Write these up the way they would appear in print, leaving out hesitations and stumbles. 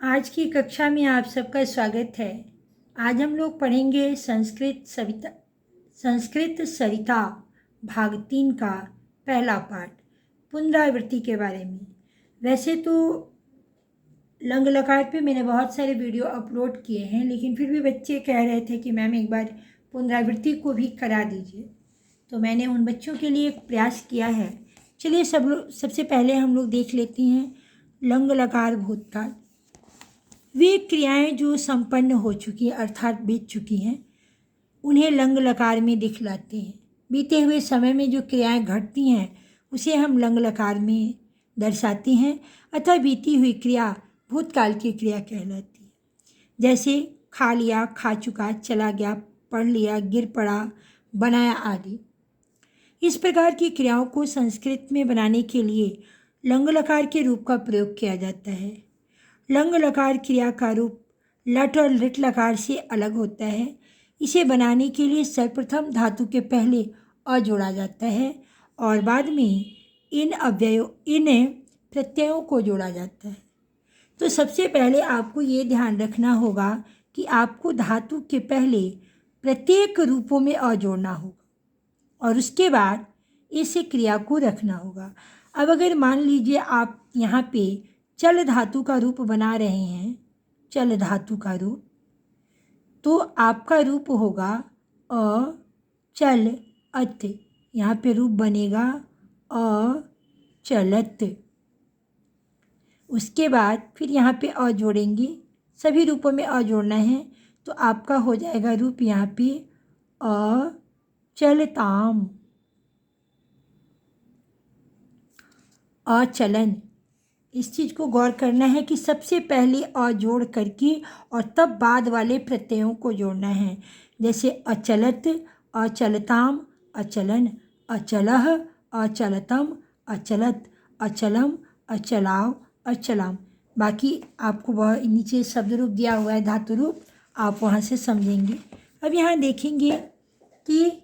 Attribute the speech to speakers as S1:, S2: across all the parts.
S1: आज की कक्षा में आप सबका स्वागत है। आज हम लोग पढ़ेंगे संस्कृत सरिता भाग 3 का पहला पाठ पुनरावृत्ति के बारे में। वैसे तो लंग लकार पे मैंने बहुत सारे वीडियो अपलोड किए हैं, लेकिन फिर भी बच्चे कह रहे थे कि मैम एक बार पुनरावृत्ति को भी करा दीजिए, तो मैंने उन बच्चों के लिए एक प्रयास किया है। चलिए सबसे पहले हम लोग देख लेते हैं लंग लकार भूतकाल। वे क्रियाएं जो संपन्न हो चुकी हैं अर्थात बीत चुकी हैं, उन्हें लंग लकार में दिखलाते हैं। बीते हुए समय में जो क्रियाएं घटती हैं उसे हम लंग लकार में दर्शाते हैं, अतः बीती हुई क्रिया भूतकाल की क्रिया कहलाती है। जैसे खा लिया, खा चुका, चला गया, पढ़ लिया, गिर पड़ा, बनाया आदि। इस प्रकार की क्रियाओं को संस्कृत में बनाने के लिए लंग लकार के रूप का प्रयोग किया जाता है। लंग लकार क्रिया का रूप लट और लिट लकार से अलग होता है। इसे बनाने के लिए सर्वप्रथम धातु के पहले अ जोड़ा जाता है और बाद में इन प्रत्ययों को जोड़ा जाता है। तो सबसे पहले आपको ये ध्यान रखना होगा कि आपको धातु के पहले प्रत्येक रूपों में अ जोड़ना होगा और उसके बाद इस क्रिया को रखना होगा। अब अगर मान लीजिए आप यहाँ पे चल धातु का रूप बना रहे हैं, चल धातु का रूप, तो आपका रूप होगा अ चल अत। यहाँ पे रूप बनेगा अ चलत। उसके बाद फिर यहाँ पे अ जोड़ेंगे, सभी रूपों में अ जोड़ना है, तो आपका हो जाएगा रूप यहाँ पे अ चलताम, अचलन। इस चीज़ को गौर करना है कि सबसे पहले अ जोड़ करके और तब बाद वाले प्रत्ययों को जोड़ना है। जैसे अचलत, अचलताम, अचलन, अचलह, अचलतम, अचलत, अचलम, अचलाव, अचलाम। बाकी आपको वह नीचे शब्द रूप दिया हुआ है, धातु रूप, आप वहाँ से समझेंगे। अब यहाँ देखेंगे कि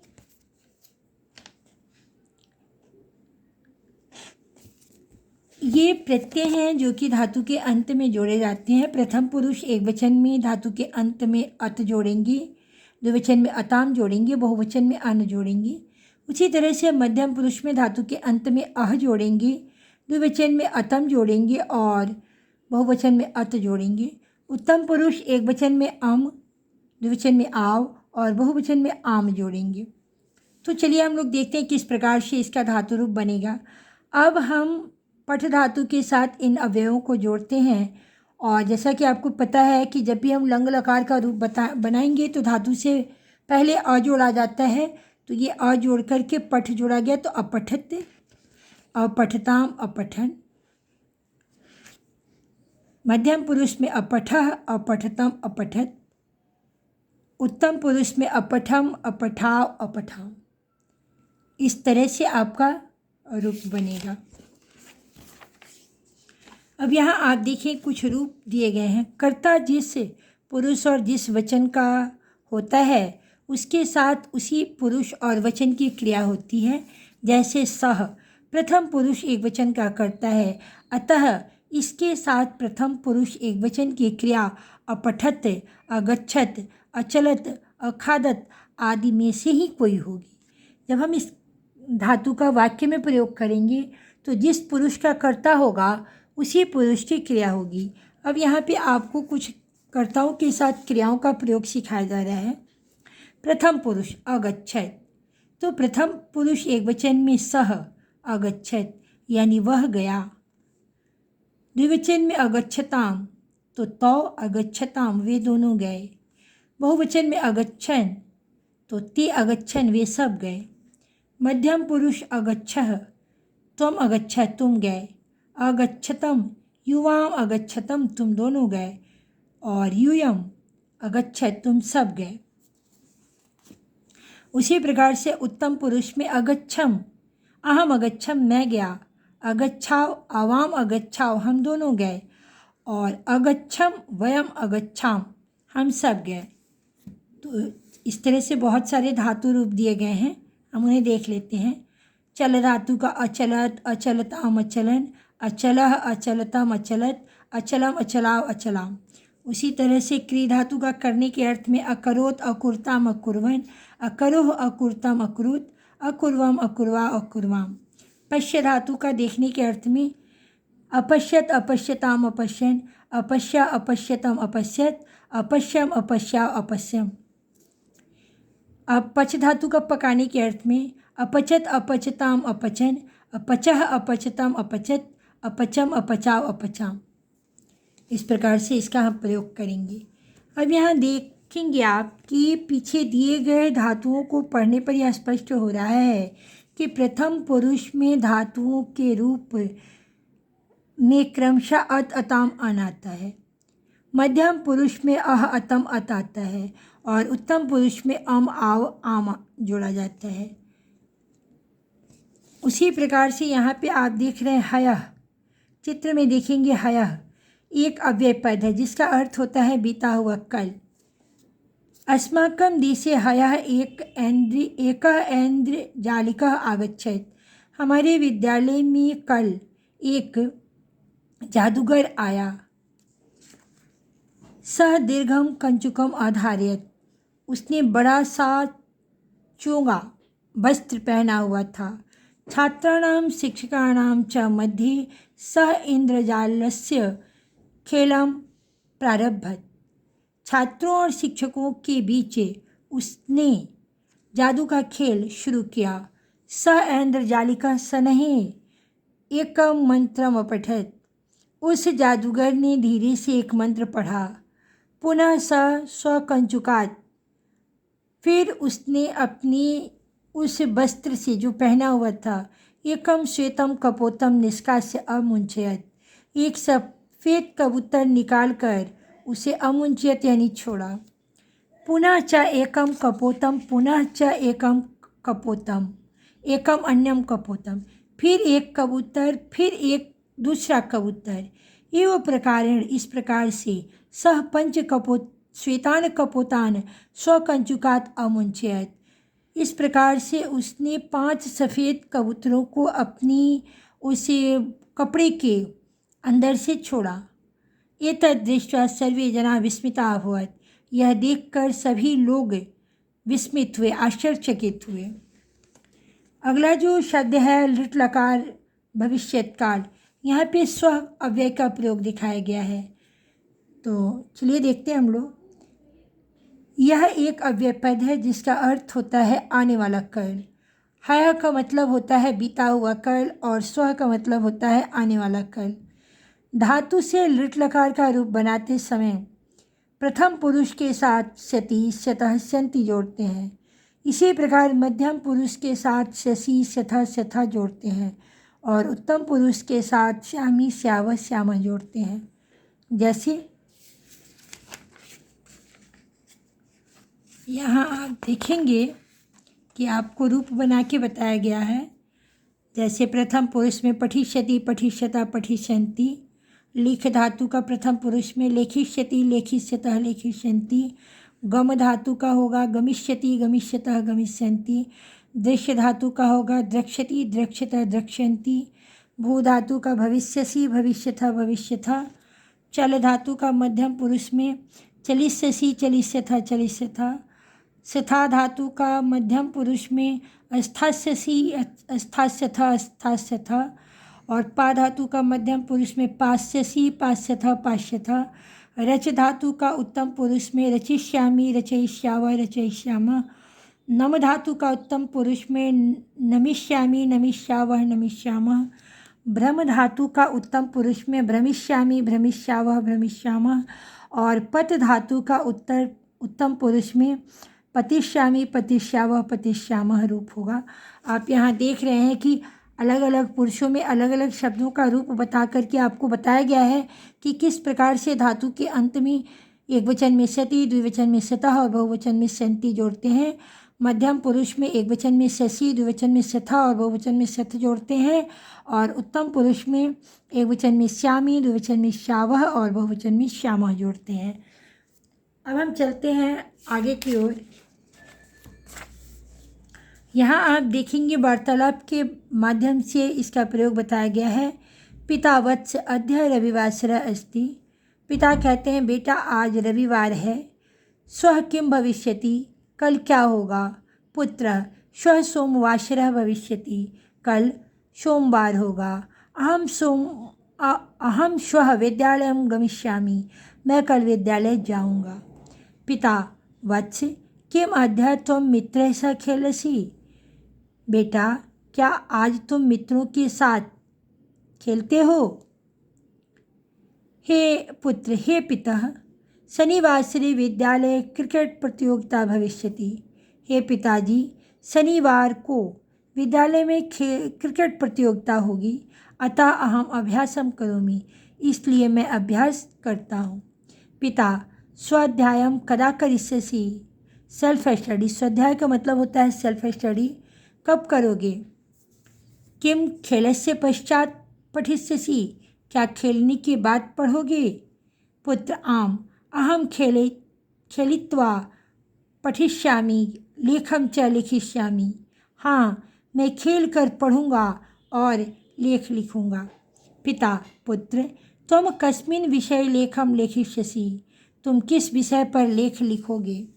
S1: ये प्रत्यय हैं जो कि धातु के अंत में जोड़े जाते हैं। प्रथम पुरुष एकवचन में धातु के अंत में अत जोड़ेंगे, द्विवचन में अताम जोड़ेंगे, बहुवचन में अन जोड़ेंगे। उसी तरह से मध्यम पुरुष में धातु के अंत में अह जोड़ेंगे, द्विवचन में अतम जोड़ेंगे और बहुवचन में अत जोड़ेंगे। उत्तम पुरुष एकवचन में अम, द्विवचन में आव और बहुवचन में आम जोड़ेंगे। तो चलिए हम लोग देखते हैं किस प्रकार से इसका धातु रूप बनेगा। अब हम पठ धातु के साथ इन अवयवों को जोड़ते हैं और जैसा कि आपको पता है कि जब भी हम लंग लकार का रूप बनाएंगे तो धातु से पहले अ जोड़ा जाता है, तो ये अ जोड़ करके पठ जोड़ा गया तो अपठत, अपठताम, अपठन। मध्यम पुरुष में अपठः, अपठतम, अपठत। उत्तम पुरुष में अपठम, अपठाव, अपठाम। इस तरह से आपका रूप बनेगा। अब यहाँ आप देखिए कुछ रूप दिए गए हैं। कर्ता जिस पुरुष और जिस वचन का होता है उसके साथ उसी पुरुष और वचन की क्रिया होती है। जैसे सह प्रथम पुरुष एक वचन का कर्ता है, अतः इसके साथ प्रथम पुरुष एक वचन की क्रिया अपठत, अगच्छत, अचलत, अखादत आदि में से ही कोई होगी। जब हम इस धातु का वाक्य में प्रयोग करेंगे तो जिस पुरुष का कर्ता होगा उसी पुरुष की क्रिया होगी। अब यहाँ पे आपको कुछ कर्ताओं के साथ क्रियाओं का प्रयोग सिखाया जा रहा है। प्रथम पुरुष अगच्छत, तो प्रथम पुरुष एक वचन में सह, अगच्छत यानी वह गया। द्विवचन में अगच्छताम, तो तौ, अगच्छताम वे दोनों गए। बहुवचन में अगच्छन, तो ते अगच्छन वे सब गए। मध्यम पुरुष अगच्छः, त्वम अगच्छः तुम गए। अगच्छतम, युवाम अगच्छतम तुम दोनों गए। और यूयम अगच्छत तुम सब गए। उसी प्रकार से उत्तम पुरुष में अगच्छम, अहम अगच्छम मैं गया। अगच्छाव, आवाम अगच्छाव हम दोनों गए। और अगच्छम, वयम अगच्छाम हम सब गए। तो इस तरह से बहुत सारे धातु रूप दिए गए हैं, हम उन्हें देख लेते हैं। चल धातु का अचलत, अचलताम, अचलन, अचलः अचलतम अचलत, अचलम अचलाव अचलाम। उसी तरह से क्री धातु का करने के अर्थ में अकरोत अकुरताम अकुर्वन, अकरोह अकुरतम अकुरुत, अकुर्वम अकुर्वा अकुर्वाम। पश्य धातु का देखने के अर्थ में अपश्यत अपश्यताम अपश्यन, अपश्या अपश्यतम अपश्यत, अपश्यम अपश्या अपश्यम। अपच धातु का पकाने के अर्थ में अपचत अपचताम अपचन, अपचह अपचतम अपचत, अपचम अपचाव अपचाम। इस प्रकार से इसका हम प्रयोग करेंगे। अब यहाँ देखेंगे आप कि पीछे दिए गए धातुओं को पढ़ने पर यह स्पष्ट हो रहा है कि प्रथम पुरुष में धातुओं के रूप में क्रमशः अत अताम अन आता है, मध्यम पुरुष में अह अतम अत आता है और उत्तम पुरुष में अम आव आम जोड़ा जाता है। उसी प्रकार से यहाँ पे आप देख रहे हैं हयः, चित्र में देखेंगे हयः एक अव्यय पद है जिसका अर्थ होता है बीता हुआ कल। अस्माकं देशे हयः एकः ऐन्द्रजालिकः आगच्छत्, हमारे विद्यालय में कल एक जादूगर आया। सः दीर्घम कंचुकम आधारयत्, उसने बड़ा सा चोंगा वस्त्र पहना हुआ था। छात्राणां शिक्षकाणां च मध्ये सः इंद्रजालस्य खेलम प्रारभत, छात्रों और शिक्षकों के बीच उसने जादू का खेल शुरू किया। स ऐन्द्रजालिका शनैः एकं मंत्रम अपठत, उस जादूगर ने धीरे से एक मंत्र पढ़ा। पुनः स स्वकंचुकात्, फिर उसने अपनी उस वस्त्र से जो पहना हुआ था एकम श्वेतम कपोतम निष्कास्य अमुंचयत, एक सफ़ेद कबूतर निकालकर उसे अमुंचयत यानी छोड़ा। पुनः च एकम कपोतम, पुनः च एकम कपोतम, एकम अन्यम कपोतम, फिर एक कबूतर, फिर एक दूसरा कबूतर। एवं प्रकारेण, इस प्रकार से सह पंच कपोत श्वेतान कपोतान स्वकंचुकात अमुंचयत, इस प्रकार से उसने 5 सफ़ेद कबूतरों को अपनी उस कपड़े के अंदर से छोड़ा। एतद् दृष्ट्वा सर्वे जना विस्मिता अभवत्, यह देखकर सभी लोग विस्मित हुए, आश्चर्यचकित हुए। अगला जो शब्द है लिट लकार भविष्यत्काल, यहाँ पे स्व अव्यय का प्रयोग दिखाया गया है। तो चलिए देखते हैं हम लोग। यह एक अव्यय पद है जिसका अर्थ होता है आने वाला कल। हय का मतलब होता है बीता हुआ कल और स्व का मतलब होता है आने वाला कल। धातु से लिट लकार का रूप बनाते समय प्रथम पुरुष के साथ शति शतः शंति जोड़ते हैं। इसी प्रकार मध्यम पुरुष के साथ शशि शतः शथा जोड़ते हैं और उत्तम पुरुष के साथ श्यामी श्याव श्यामा जोड़ते हैं। जैसे यहाँ आप देखेंगे कि आपको रूप बना के बताया गया है। जैसे प्रथम पुरुष में पठिष्यति पठिष्यता पठिष्यन्ति, लिख धातु का प्रथम पुरुष में लेखिष्यति लेखिष्यतः लेखिष्यन्ति, गम धातु का होगा गमिष्यति गमिष्यतः गमिष्यन्ति, दृश्य धातु का होगा द्रक्ष्यति द्रक्ष्यतः द्रक्ष्यन्ति, भू धातु का भविष्यसि भविष्यतः भविष्यथा, चल धातु का मध्यम पुरुष में चलिष्यसि चलिष्यथा चलिष्यथा, स्था धातु का मध्यम पुरुष में अस्थास्यसि अस्थास्यथा अस्थास्यथा और पा धातु का मध्यम पुरुष में पास्यसि पास्यथा पास्यथा, रच धातु का उत्तम पुरुष में रचिष्यामि रचयिष्याव रचयिष्यामः, नम धातु का उत्तम पुरुष में नमिष्यामि नमिष्यावः नमिष्यामः, भ्रम धातु का उत्तम पुरुष में भ्रमिष्यामि भ्रमिष्यावः भ्रमिष्यामः और पत धातु का उत्तम पुरुष में पतिष्यामि पतिष्यावः पतिष्यामः रूप होगा। आप यहाँ देख रहे हैं कि अलग अलग पुरुषों में अलग अलग शब्दों का रूप बता करके आपको बताया गया है कि किस प्रकार से धातु के अंत में एक वचन में सति, द्विवचन में सतः और बहुवचन में संति जोड़ते हैं। मध्यम पुरुष में एक वचन में शशि, द्विवचन में सथा और बहुवचन में सथ जोड़ते हैं और उत्तम पुरुष में एक वचन में श्यामी, द्विवचन में श्यावः और बहुवचन में श्यामः जोड़ते हैं। अब हम चलते हैं आगे की ओर। यहाँ आप देखेंगे वार्तालाप के माध्यम से इसका प्रयोग बताया गया है। पिता वत्स अद्य रविवासरः अस्ति। पिता कहते हैं बेटा आज रविवार है। श्वः किं भविष्यति, कल क्या होगा। पुत्र श्वः सोमवासरः भविष्यति, कल सोमवार होगा। अहम श्वः विद्यालयं गमिष्यामि, मैं कल विद्यालय जाऊंगा। पिता वत्स किम अद्य त्वं मित्रैः सह खेलसि। बेटा क्या आज तुम मित्रों के साथ खेलते हो। हे पुत्र हे पितः शनिवासरे विद्यालये क्रिकेट प्रतियोगिता भविष्यति। हे पिताजी शनिवार को विद्यालय में क्रिकेट प्रतियोगिता होगी, अतः अहम अभ्यासम करोमि, इसलिए मैं अभ्यास करता हूँ। पिता स्वाध्यायम कदा करिष्यसि। सेल्फ स्टडी, स्वाध्याय का मतलब होता है सेल्फ स्टडी, कब करोगे। किम खेलस्य पश्चात पठिष्यसि, क्या खेलने के बाद पढ़ोगे। पुत्र आम अहम खेलित्वा पठिष्यामि लेखम च लिखिष्यामि। हाँ मैं खेल कर पढ़ूँगा और लेख लिखूँगा। पिता पुत्र त्वम कस्मिन् विषये लेखम लेखिष्यसि, तुम किस विषय पर लेख लिखोगे।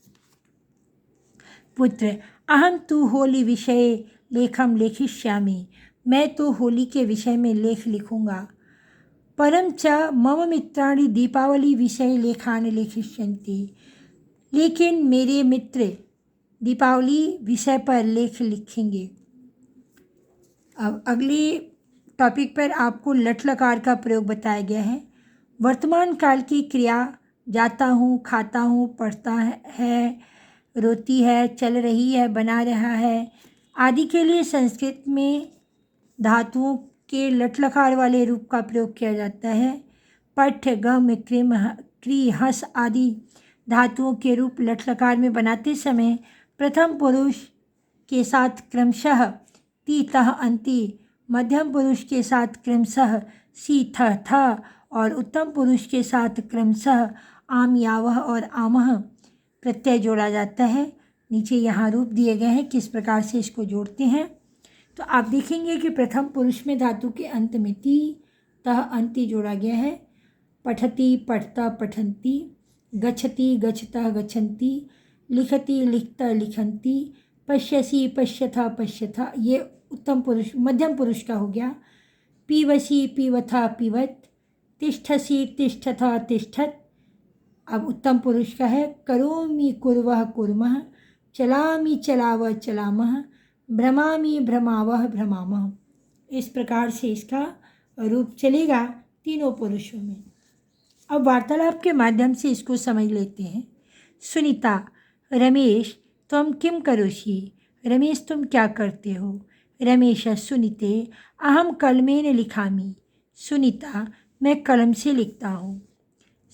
S1: पुत्र अहम तु होली विषये लेखम लेखिष्यामि, मैं तो होली के विषय में लेख लिखूँगा। परम च मम मित्राणि दीपावली विषये लेखान लेखिष्यन्ति, लेकिन मेरे मित्र दीपावली विषय पर लेख लिखेंगे। अब अगली टॉपिक पर आपको लट लकार का प्रयोग बताया गया है। वर्तमान काल की क्रिया जाता हूँ, खाता हूँ, पढ़ता है, रोती है, चल रही है, बना रहा है आदि के लिए संस्कृत में धातुओं के लट लकार वाले रूप का प्रयोग किया जाता है। पठ गम कृम क्री हस आदि धातुओं के रूप लट लकार में बनाते समय प्रथम पुरुष के साथ क्रमशः ती तह अंति, मध्यम पुरुष के साथ क्रमशः सी थ थ और उत्तम पुरुष के साथ क्रमशः आम यावह और आमह प्रत्यय जोड़ा जाता है। नीचे यहाँ रूप दिए गए हैं किस प्रकार से इसको जोड़ते हैं। तो आप देखेंगे कि प्रथम पुरुष में धातु के अंत में ती तह अंति जोड़ा गया है। पठति पठता पठन्ति, गच्छति गच्छतः गच्छन्ति, लिखति लिखता लिखन्ति, पश्यसि पश्यथा पश्यथा, ये उत्तम पुरुष मध्यम पुरुष का हो गया। पीवसि पीवथा पीवत, तिष्ठसि तिष्ठथा तिष्ठत, अब उत्तम पुरुष का है। करोमि कुर्वः कुर्मः, चलामि चलावः चलामः, भ्रमामि भ्रमावः भ्रमामः। इस प्रकार से इसका रूप चलेगा तीनों पुरुषों में। अब वार्तालाप के माध्यम से इसको समझ लेते हैं। सुनीता रमेश त्वं किं करोषि, रमेश तुम क्या करते हो। रमेश सुनीते अहम कलमेन लिखामि, सुनीता मैं कलम से लिखता हूँ।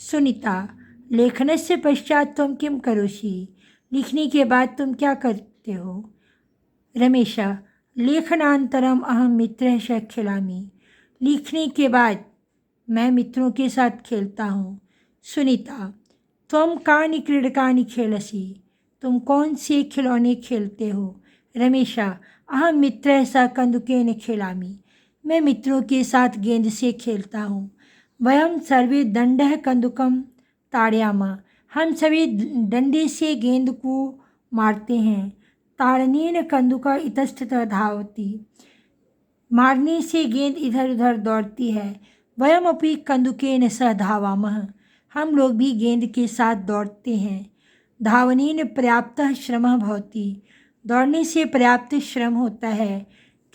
S1: सुनीता लेखनस्य पश्चात त्वं किं करोषि, लिखने के बाद तुम क्या करते हो। रमेश लेखनानन्तरम अहम मित्रैः सह खेलामि, लिखने के बाद मैं मित्रों के साथ खेलता हूँ। सुनीता त्वं कानि क्रीडकानि खेलसि, तुम कौन से खिलौने खेलते हो। रमेश अहम मित्रैः सह कन्दुकेन खेलामि, मैं मित्रों के साथ गेंद से खेलता हूँ। वयं सर्वे दण्डः कन्दुकं ताड़यामः, हम सभी डंडे से गेंद को मारते हैं। ताड़नेन कन्दुका इतस्ततः धावति, मारने से गेंद इधर उधर दौड़ती है। वयमपि कन्दुकेन सह धावामः, हम लोग भी गेंद के साथ दौड़ते हैं। धावनेन पर्याप्तः श्रमः भवति, दौड़ने से पर्याप्त श्रम होता है।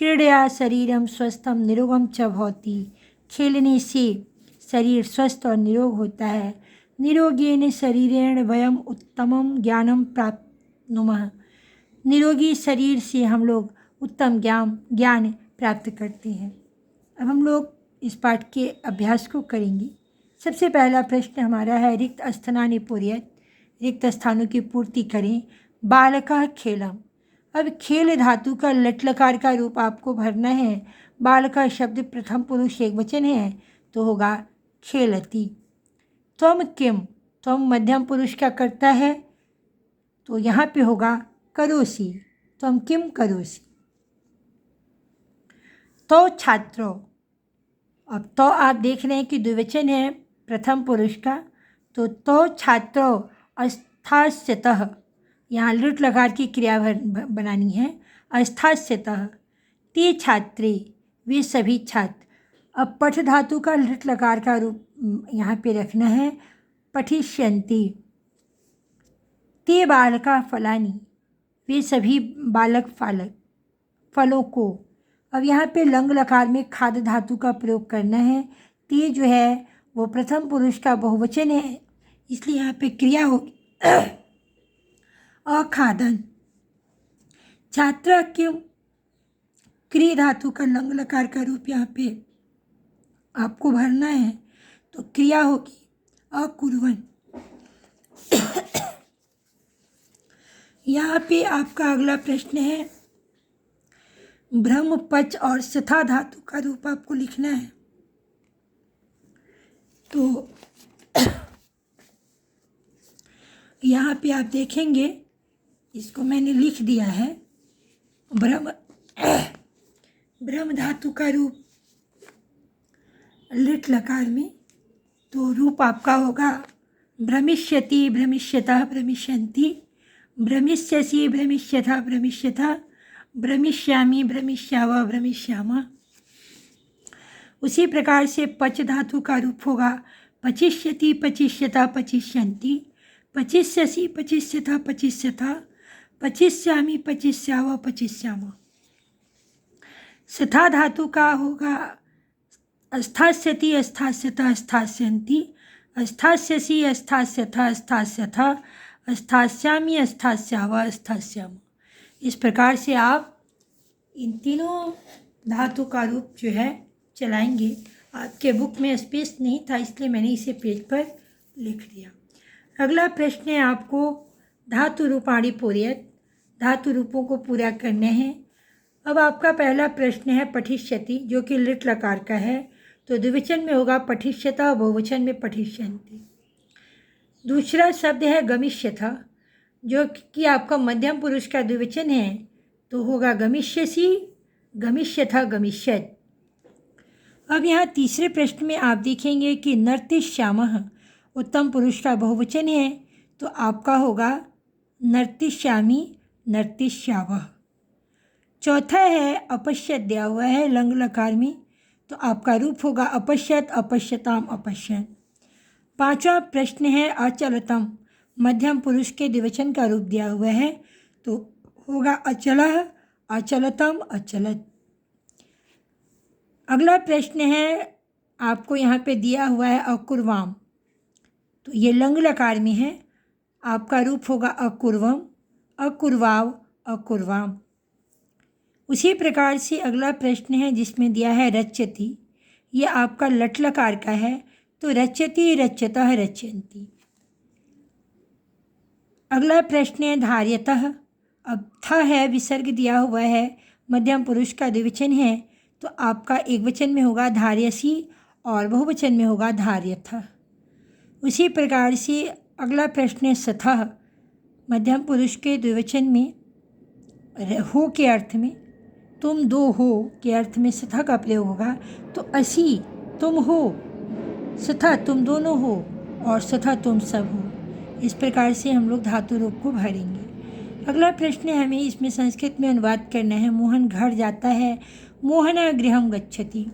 S1: क्रीडया शरीरम स्वस्थम निरोगम च भवति, खेलने से शरीर स्वस्थ और निरोग होता है। निरोगेन शरीरेण वयम उत्तमं ज्ञानम प्राप्नुमः, निरोगी शरीर से हम लोग उत्तम ज्ञान प्राप्त करते हैं। अब हम लोग इस पाठ के अभ्यास को करेंगे। सबसे पहला प्रश्न हमारा है रिक्त स्थानानि पूरयेत्, रिक्त स्थानों की पूर्ति करें। बालकः खेलम, अब खेल धातु का लट लकार का रूप आपको भरना है। बालकः शब्द प्रथम पुरुष एक वचन है तो होगा खेलति। त्वम किम, त्वम मध्यम पुरुष का करता है तो यहाँ पे होगा करोसि, त्वम किम करोसि। तो छात्रो, अब तो आप देख रहे हैं कि द्विवचन है प्रथम पुरुष का, तो छात्रो अस्थास्यतः, यहाँ लृट लकार की क्रिया बनानी है। अस्थास्यतः ते छात्रे, वे सभी छात्र। अब पठ धातु का लृट लकार का रूप यहाँ पे रखना है। पठिष्यन्ति, ते बालका फलानि, वे सभी बालक फालक फलों को। अब यहाँ पे लंग लकार में खाद धातु का प्रयोग करना है। ते जो है वो प्रथम पुरुष का बहुवचन है, इसलिए यहाँ पे क्रिया होगी अखादन। छात्रा क्यों क्रिय धातु का लंग लकार का रूप यहाँ पे आपको भरना है, तो क्रिया होगी अकुर्वन्। यहाँ पे आपका अगला प्रश्न है, ब्रह्म पच और सथा धातु का रूप आपको लिखना है। तो यहाँ पे आप देखेंगे, इसको मैंने लिख दिया है। ब्रह्म धातु का रूप लिट लकार में, तो रूप आपका होगा भ्रमिष्यति, भ्रमिष्यतः, भ्रमिष्यन्ति, भ्रमिष्यसि, भ्रमिष्यथा, भ्रमिष्यथा, भ्रमिष्यामि, भ्रमिष्याव, भ्रमिष्यामः। उसी प्रकार से पच धातु का रूप होगा पचिष्यति, पचिष्यता, पचिष्यन्ति, पचिष्यसि, पचिष्यथा, पचिष्यथा, पचिष्यामि, पचिष्याव, पचिष्यामः। सथा धातु का होगा अस्थास्यति, अस्थास्यता, अस्थास्यन्ति, अस्थास्यसि, अस्थास्यथा, अस्थास्यथा, अस्थास्यामि, अस्थास्याव, अस्थास्यामः। इस प्रकार से आप इन तीनों धातु का रूप जो है चलाएंगे। आपके बुक में स्पेस नहीं था, इसलिए मैंने इसे पेज पर लिख दिया। अगला प्रश्न है आपको धातु रूपाणि पूरयत, धातु रूपों को पूरा करने हैं। अब आपका पहला प्रश्न है पठिष्यति, जो कि लिट लकार का है, तो द्विवचन में होगा पठिष्यता, बहुवचन में पठिष्यन्ति। दूसरा शब्द है गमिष्यथा, जो कि आपका मध्यम पुरुष का द्विवचन है, तो होगा गमिष्यसि, गमिष्यथा, गमिष्यत्। अब यहाँ तीसरे प्रश्न में आप देखेंगे कि नर्तिष्यामः उत्तम पुरुष का बहुवचन है, तो आपका होगा नर्तिष्यामि, नर्तिष्यावः। चौथा है अपश्यत दिया हुआ है लंग लकार में, तो आपका रूप होगा अपश्यत, अपश्यताम, अपश्यन्। पांचवा प्रश्न है अचलतम, मध्यम पुरुष के द्विवचन का रूप दिया हुआ है, तो होगा अचलः, अचलतम, अचलत्। अगला प्रश्न है आपको यहाँ पे दिया हुआ है अकुर्वाम, तो ये लंग लकार में है, आपका रूप होगा अकुर्वम, अकुर्वाव, अकुर्वाम। उसी प्रकार से अगला प्रश्न है जिसमें दिया है रच्यति, ये आपका लट लकार का है, तो रच्यति, रच्यतः, रच्यन्ति। अगला प्रश्न है धार्यतः, अब था है विसर्ग दिया हुआ है, मध्यम पुरुष का द्विवचन है, तो आपका एक वचन में होगा धार्यसि और बहुवचन में होगा धार्यथ। उसी प्रकार से अगला प्रश्न है सथः, मध्यम पुरुष के द्विवचन में हो के अर्थ में, तुम दो हो के अर्थ में सथा का प्रयोग होगा, तो असि तुम हो, सथा तुम दोनों हो, और सथा तुम सब हो। इस प्रकार से हम लोग धातु रूप को भरेंगे। अगला प्रश्न है, हमें इसमें संस्कृत में अनुवाद करना है। मोहन घर जाता है, मोहना गृहम गच्छति।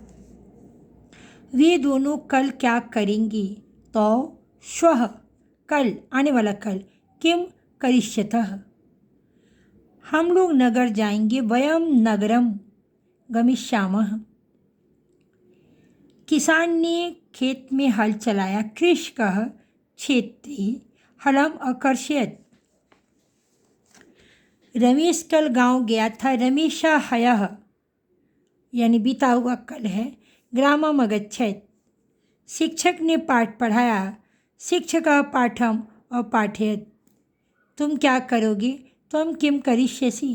S1: वे दोनों कल क्या करेंगे, तो श्वः कल, आने वाला कल, किम करिष्यतः, हम लोग नगर जाएंगे, वयम नगरम गमिष्यामः। किसान ने खेत में हल चलाया, कृषकः क्षेत्रे हलम अकर्षयत्। रमेश कल गांव गया था, रमेशा हयः, यानी बीता हुआ कल है, ग्रामम अगच्छत्। शिक्षक ने पाठ पढ़ाया, शिक्षकः पाठम अपाठयत्। तुम क्या करोगे, त्वं किं करिष्यसि,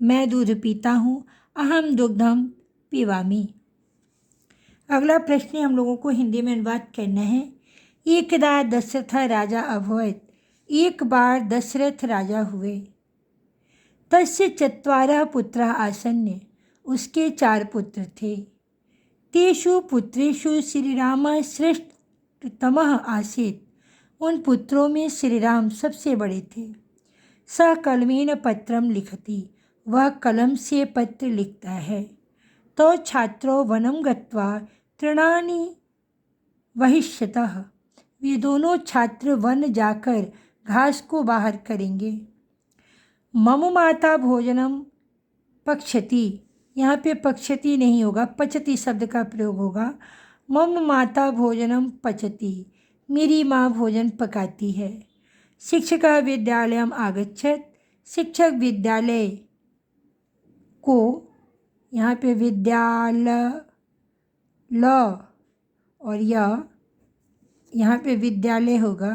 S1: मैं दूध पीता हूँ, अहम दुग्धम पीवामि। अगला प्रश्न हम लोगों को हिंदी में अनुवाद करना है। एकदा दशरथ राजा अभवत्, एक बार दशरथ राजा हुए। तस्य चत्वारः पुत्राः आसन्, उसके 4 पुत्र थे। तेषु पुत्रेषु श्रीरामः श्रेष्ठतमः आसीत्। उन पुत्रों में श्री राम सबसे बड़े थे। सः कलमेन पत्रम लिखति, वह कलम से पत्र लिखता है। तो छात्रो वनं गत्वा तृणानि वहिष्यतः, वे दोनों छात्र वन जाकर घास को बाहर करेंगे। मम माता भोजनम पक्षति, यहाँ पे पक्षति नहीं होगा, पचति शब्द का प्रयोग होगा। मम माता भोजनम पचति, मेरी माँ भोजन पकाती है। शिक्षकः विद्यालयम आगच्छत्, शिक्षक विद्यालय को, यहाँ पे विद्यालय ल और यहाँ पे विद्यालय होगा,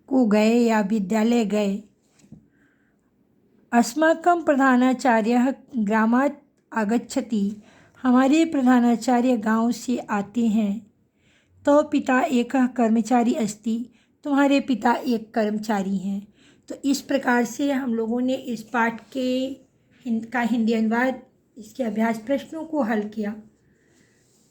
S1: को गए या विद्यालय गए। अस्माकं प्रधानाचार्यः ग्रामात् आगच्छति, हमारे प्रधानाचार्य गांव से आते हैं। तो पिता एकः कर्मचारी अस्ति, तुम्हारे पिता एक कर्मचारी हैं। तो इस प्रकार से हम लोगों ने इस पाठ के हिंदी अनुवाद, इसके अभ्यास प्रश्नों को हल किया।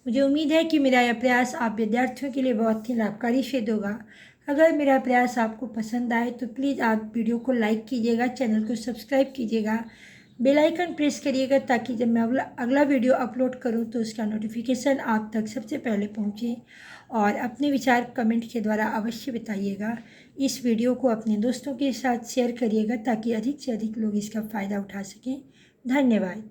S1: मुझे उम्मीद है कि मेरा यह प्रयास आप विद्यार्थियों के लिए बहुत ही लाभकारी सिद्ध होगा। अगर मेरा प्रयास आपको पसंद आए तो प्लीज़ आप वीडियो को लाइक कीजिएगा, चैनल को सब्सक्राइब कीजिएगा, बेल आइकन प्रेस करिएगा ताकि जब मैं अगला वीडियो अपलोड करूं तो उसका नोटिफिकेशन आप तक सबसे पहले पहुंचे। और अपने विचार कमेंट के द्वारा अवश्य बताइएगा। इस वीडियो को अपने दोस्तों के साथ शेयर करिएगा ताकि अधिक से अधिक लोग इसका फ़ायदा उठा सकें। धन्यवाद।